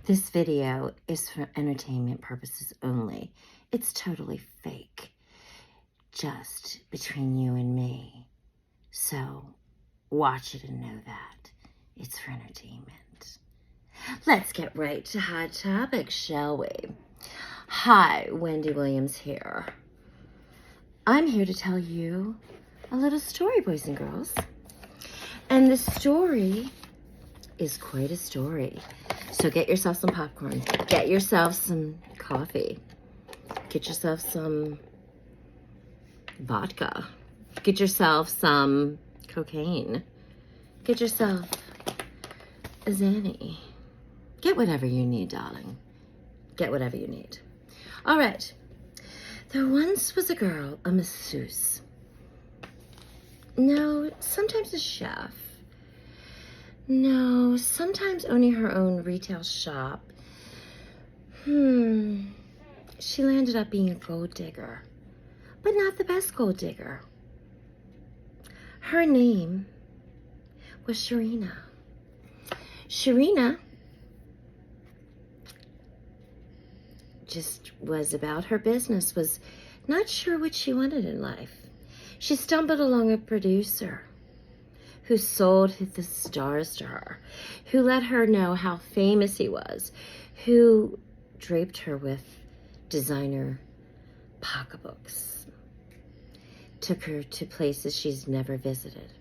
This video is for entertainment purposes only. It's totally fake, just between you and me. So watch it and know that it's for entertainment. Let's get right to hot topics, shall we? Hi, Wendy Williams here. I'm here to tell you a little story, boys and girls. And the story is quite a story. So get yourself some popcorn. Get yourself some coffee. Get yourself some vodka. Get yourself some cocaine. Get yourself a Xanny. Get whatever you need, darling. Get whatever you need. All right. There once was a girl, a masseuse. No, sometimes a chef. No, sometimes owning her own retail shop. She landed up being a gold digger, but not the best gold digger. Her name was Sharina. Sharina just was about her business, was not sure what she wanted in life. She stumbled along a producer who sold the stars to her, who let her know how famous he was, who draped her with designer pocketbooks, took her to places she's never visited.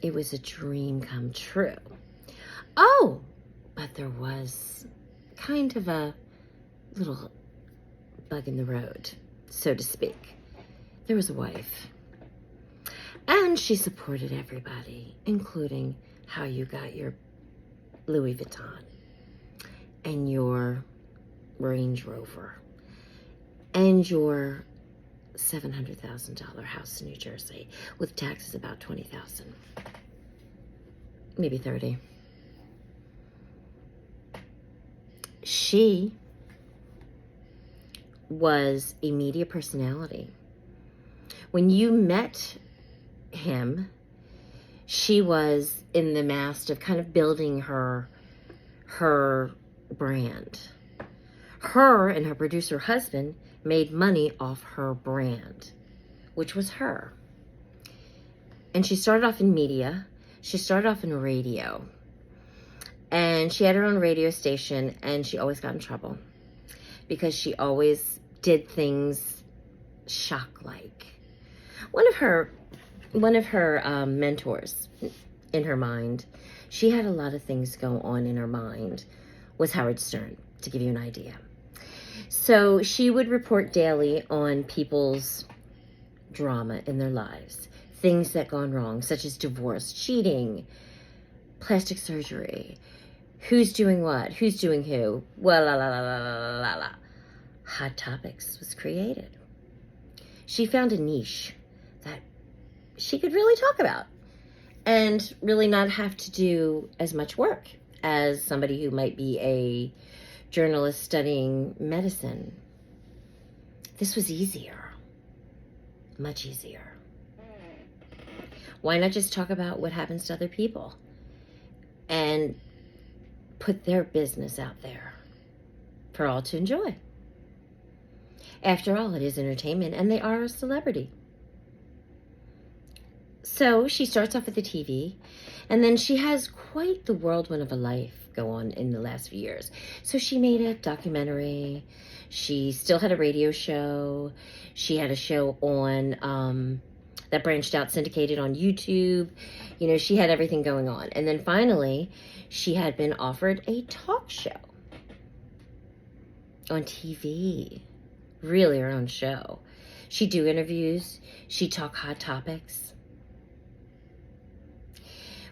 It was a dream come true. Oh, but there was kind of a little bug in the road, so to speak. There was a wife. And she supported everybody, including how you got your Louis Vuitton and your Range Rover and your $700,000 house in New Jersey with taxes about $20,000, maybe 30. She was a media personality. When you met him, she was in the midst of kind of building her brand. Her and her producer husband made money off her brand, which was her. And she started off in media. She started off in radio. And she had her own radio station, and she always got in trouble because she always did things shock-like. One of her mentors in her mind, she had a lot of things go on in her mind, was Howard Stern, to give you an idea. So she would report daily on people's drama in their lives, things that gone wrong, such as divorce, cheating, plastic surgery, who's doing what, who's doing who, well, la la la la la la la. Hot Topics was created. She found a niche that she could really talk about and really not have to do as much work as somebody who might be a journalist studying medicine. This was easier, much easier. Why not just talk about what happens to other people and put their business out there for all to enjoy? After all, it is entertainment, and they are a celebrity. So she starts off with the TV, and then she has quite the whirlwind of a life go on in the last few years. So she made a documentary. She still had a radio show. She had a show on that branched out, syndicated on YouTube. You know, she had everything going on. And then finally, she had been offered a talk show on TV. Really her own show. She'd do interviews. She'd talk hot topics.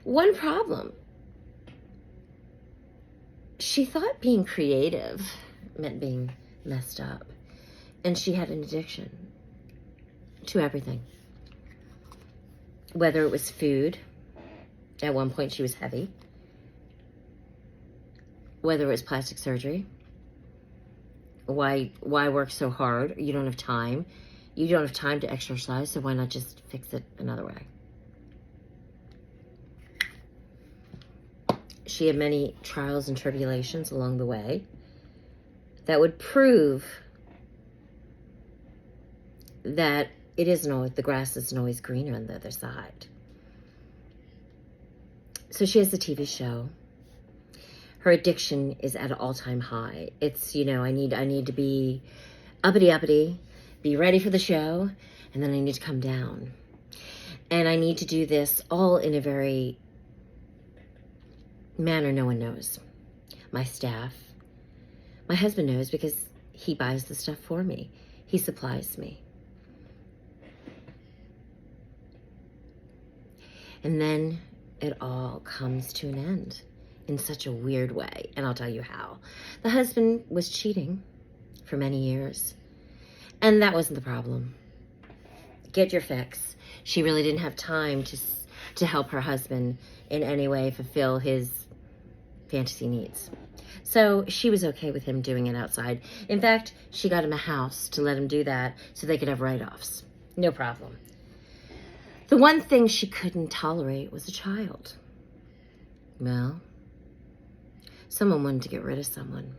One problem. She thought being creative meant being messed up. And she had an addiction to everything. Whether it was food. At one point she was heavy. Whether it was plastic surgery. Why work so hard? You don't have time. You don't have time to exercise, so why not just fix it another way? she had many trials and tribulations along the way that would prove that the grass isn't always greener on the other side. So she has a TV show. Her addiction is at an all-time high. It's, I need to be uppity, be ready for the show, and then I need to come down. And I need to do this all in a very manner no one knows. My staff, my husband knows because he buys the stuff for me. He supplies me. And then it all comes to an end in such a weird way. And I'll tell you how. The husband was cheating for many years. And that wasn't the problem. Get your fix. She really didn't have time to help her husband in any way fulfill his fantasy needs. So she was okay with him doing it outside. In fact, she got him a house to let him do that so they could have write-offs. No problem. The one thing she couldn't tolerate was a child. Well, someone wanted to get rid of someone,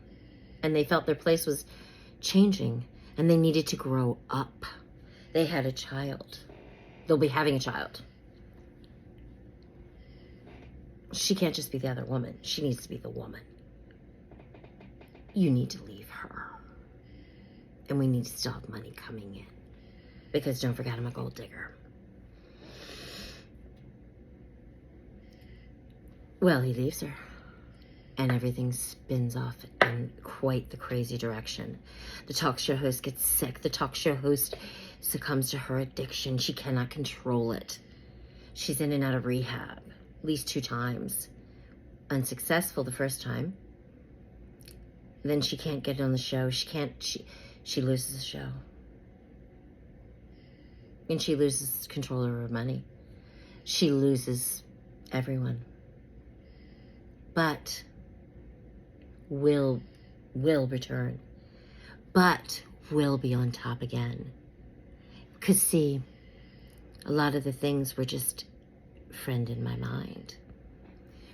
and they felt their place was changing, and they needed to grow up. They had a child. They'll be having a child. She can't just be the other woman. She needs to be the woman. You need to leave her. And we need to still have money coming in. Because don't forget, I'm a gold digger. Well, he leaves her. And everything spins off in quite the crazy direction. The talk show host gets sick. The talk show host succumbs to her addiction. She cannot control it. She's in and out of rehab at least 2 times. Unsuccessful the first time. Then she can't get on the show. She loses the show. And she loses control of her money. She loses everyone. But will return. But will be on top again. Because see, a lot of the things were just friend in my mind.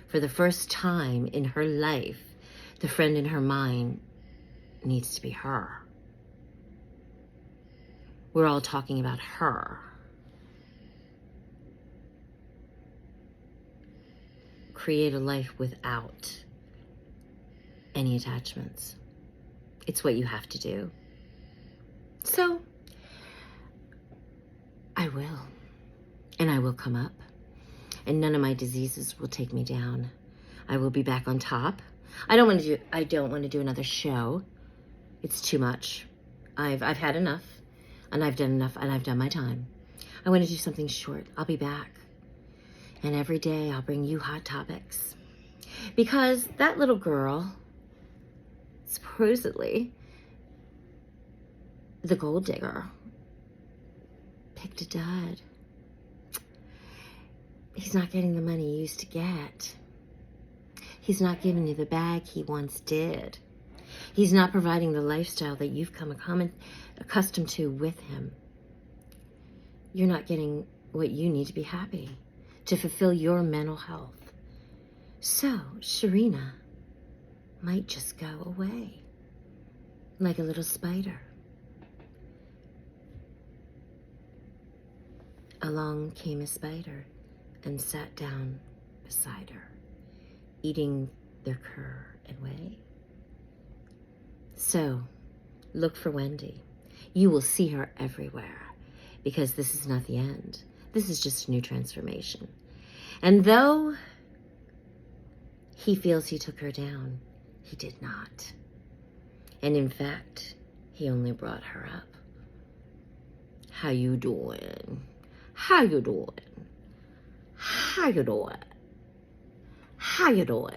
For the first time in her life, the friend in her mind needs to be her. We're all talking about her. Create a life without any attachments. It's what you have to do. So, I will. And I will come up. And none of my diseases will take me down. I will be back on top. I don't want to do another show. It's too much. I've had enough. And I've done enough, and I've done my time. I want to do something short. I'll be back. And every day I'll bring you hot topics. Because that little girl, supposedly, the gold digger, picked a dud. He's not getting the money he used to get. He's not giving you the bag he once did. He's not providing the lifestyle that you've come accustomed to with him. You're not getting what you need to be happy, to fulfill your mental health. So, Sharina might just go away, like a little spider. Along came a spider and sat down beside her, eating their cur and whey. So, look for Wendy. You will see her everywhere, because this is not the end. This is just a new transformation. And though he feels he took her down, he did not. And in fact, he only brought her up. How you doing? How you doing? How you doing? How you doing?